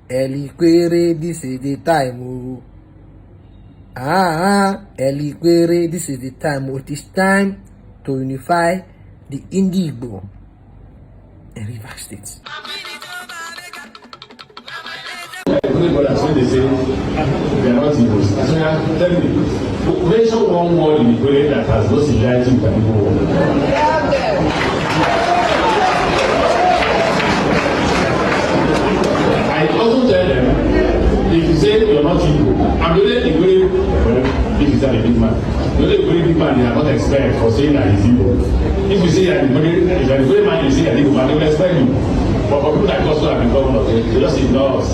Ikwerre, this is the time. Oh. Ikwerre, this is the time. Oh. It is time to unify the Igbo in Rivers State. Everybody has said they say they are not Igbos. So tell me, mention one word in Ikwerre that has no similarity with an Igbo word. I also tell them, if you say you're not Igbo, I'm the only Ikwerre, well, if you say a big man, the only Ikwerre big man they are not expect for saying that he's Igbo. If you say you're an Ikwerre man, you say you're an Igbo man, they will expect you. But for people like us who have been governors, they just ignore us.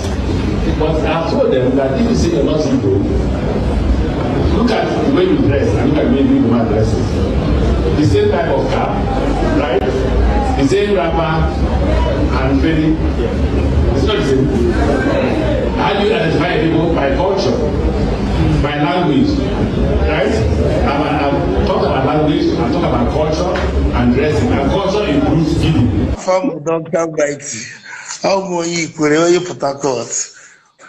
But I've told them that if you say you're not Igbo, look at the way you dress and look at the way the man dresses. The same type of cap, right? The same wrapper and belly. It's not the same. How do you identify people? By culture, by language, right? I'm talking about language, I'm talking about culture and dressing. And culture includes giving. Farm don't come back. How more Ikwerre, you put a court.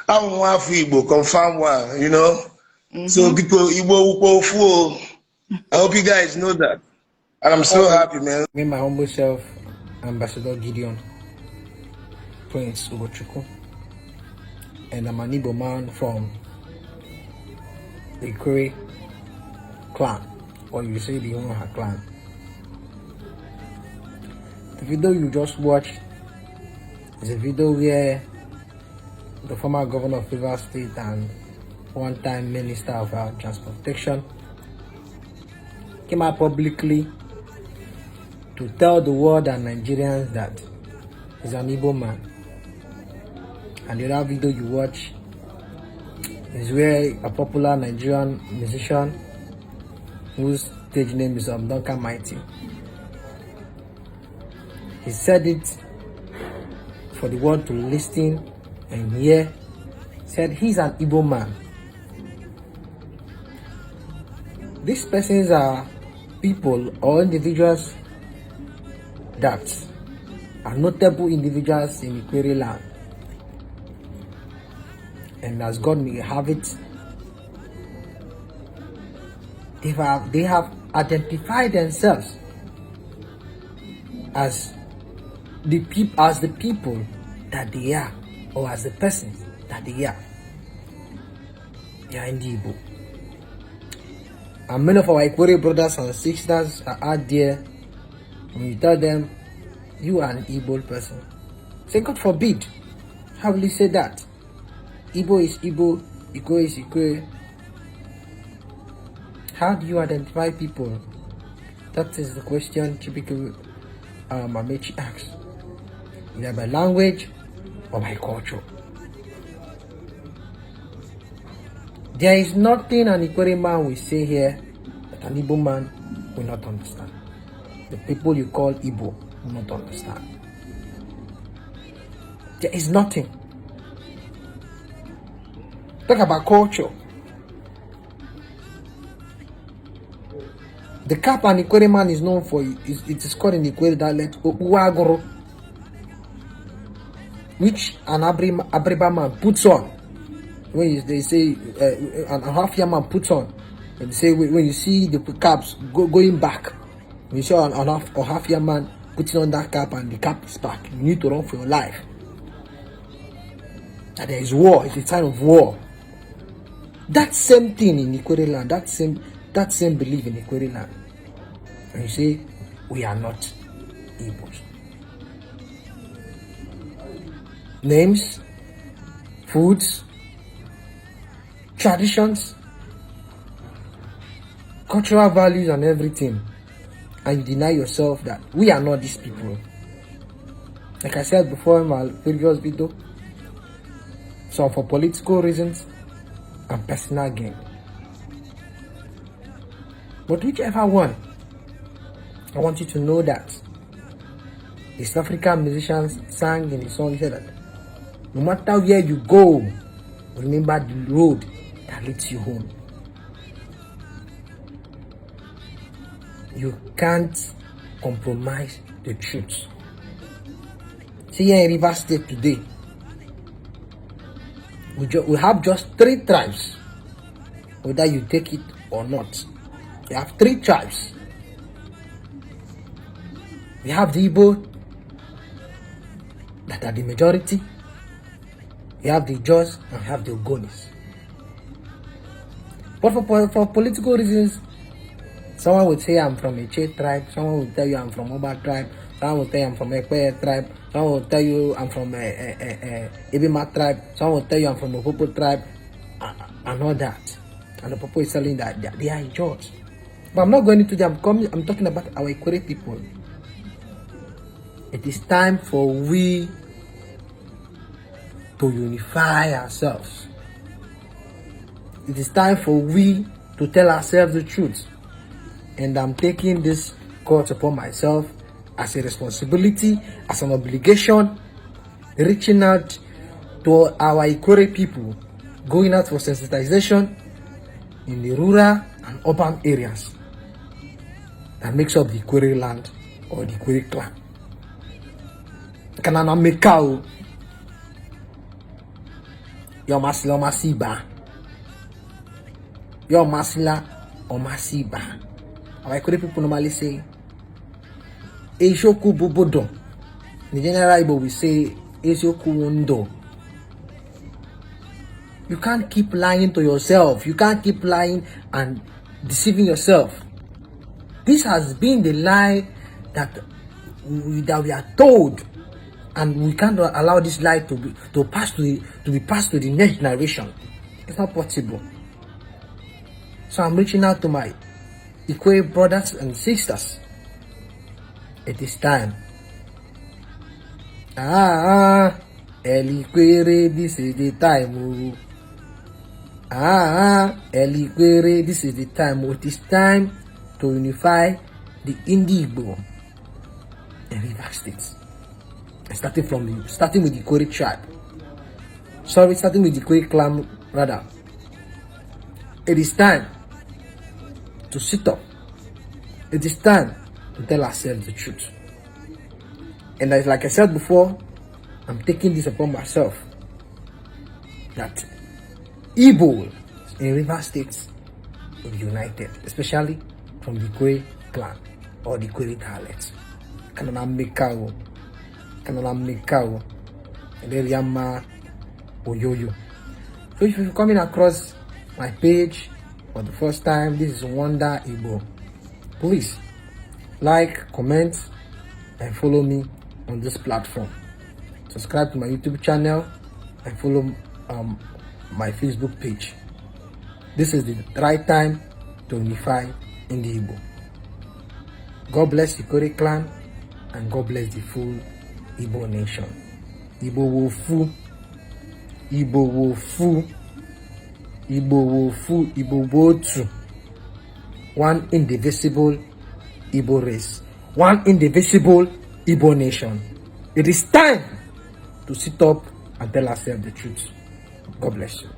I'm one for Igbo, confirm one, you know. So people, Igbo fool. I hope you guys know that. And I'm so happy, man. Me, my humble self, Ambassador Gideon Prince Ugochukwu, and I'm an Igbo man from the Ikwerre clan, or you say the Ikwerre clan. The video you just watched is a video where the former governor of Rivers State and one-time Minister of Transportation came out publicly to tell the world and Nigerians that he's an Igbo man. And the other video you watch is where a popular Nigerian musician whose stage name is Duncan Mighty, he said it for the world to listen and hear. Said he's an Igbo man. These persons are people or individuals that are notable individuals in Ikwerre land. And as God may have it, they have identified themselves as the people that they are, or as the persons that they are. They are in the Igbo. And many of our Ikwerre brothers and sisters are out there. When you tell them you are an Igbo person, say God forbid. How will you say that? Igbo is Igbo, Ikwerre is Ikwerre. How do you identify people? That is the question typical Amechi asks. Either by language or by culture. There is nothing an Ikwerre man will say here that an Igbo man will not understand. The people you call Igbo will not understand. There is nothing. Talk about culture. The cap an Ikwerre man is known for, it is called in Ikwerre dialect Uwagoro, which an Abriba man puts on. When they say an half-year man puts on, and they say when you see the caps going back, when you see an half-year man putting on that cap and the cap is back, you need to run for your life. And there is war. It's a sign of war. That same thing in Ikwerre land. That same belief in Ikwerre land. And you say we are not Igbos. Names, foods, traditions, cultural values and everything, and you deny yourself that we are not these people. Like I said before in my previous video, some for political reasons and personal gain. But whichever one, I want you to know that the South African musicians sang in the song. He said that no matter where you go, remember the road that leads you home. You can't compromise the truth. See here in Rivers State today, we have just 3 tribes, whether you take it or not. We have 3 tribes. We have the Igbo that are the majority. We have the Jaws and we have the Ogonis. But for political reasons, someone would say I'm from a Che tribe, someone will tell you I'm from Oba tribe, someone will tell you I'm from a Ikwerre tribe, someone will tell you I'm from a Ibima tribe, someone will tell you I'm from a Popo tribe, and all that. And the Popo is telling that they are in Jaws. But I'm not going into them. I'm talking about our Ikwerre people. It is time for we to unify ourselves. It is time for we to tell ourselves the truth. And I'm taking this call upon myself as a responsibility, as an obligation, reaching out to our Ikwerre people, going out for sensitization in the rural and urban areas that makes up the Ikwerre land or the Ikwerre clan. Kanana mekao yo masila o masiba. Yo masila o masiba. Our Ikwerre people normally say Eshoku bobodo. In general Igbo we say Eshoku undo. You can't keep lying to yourself. You can't keep lying and deceiving yourself. This has been the lie that we are told, and we can't allow this lie to be passed to the next generation. It's not possible. So I'm reaching out to my Ikwerre brothers and sisters. It is time. Ikwerre, this is the time. Ikwerre, this is the time. It is time to unify the Igbo and Rivers State. Starting with the Ikwerre tribe. Starting with the Ikwerre clan, rather. It is time to sit up. It is time to tell ourselves the truth. And as like I said before, I'm taking this upon myself that Igbo in Rivers State will be united, especially from the Ikwerre clan or the Ikwerre dialect. Kanana mekao, Yama oyoyo. So if you're coming across my page for the first time, this is Wonder Igbo. Please like, comment, and follow me on this platform. Subscribe to my YouTube channel and follow my Facebook page. This is the right time to unify in the Igbo. God bless the Ikwerre clan and God bless the full Igbo nation. Igbo will fu. Igbo will fu. Igbo will fu. Igbo will tu. One indivisible Igbo race. One indivisible Igbo nation. It is time to sit up and tell ourselves the truth. God bless you.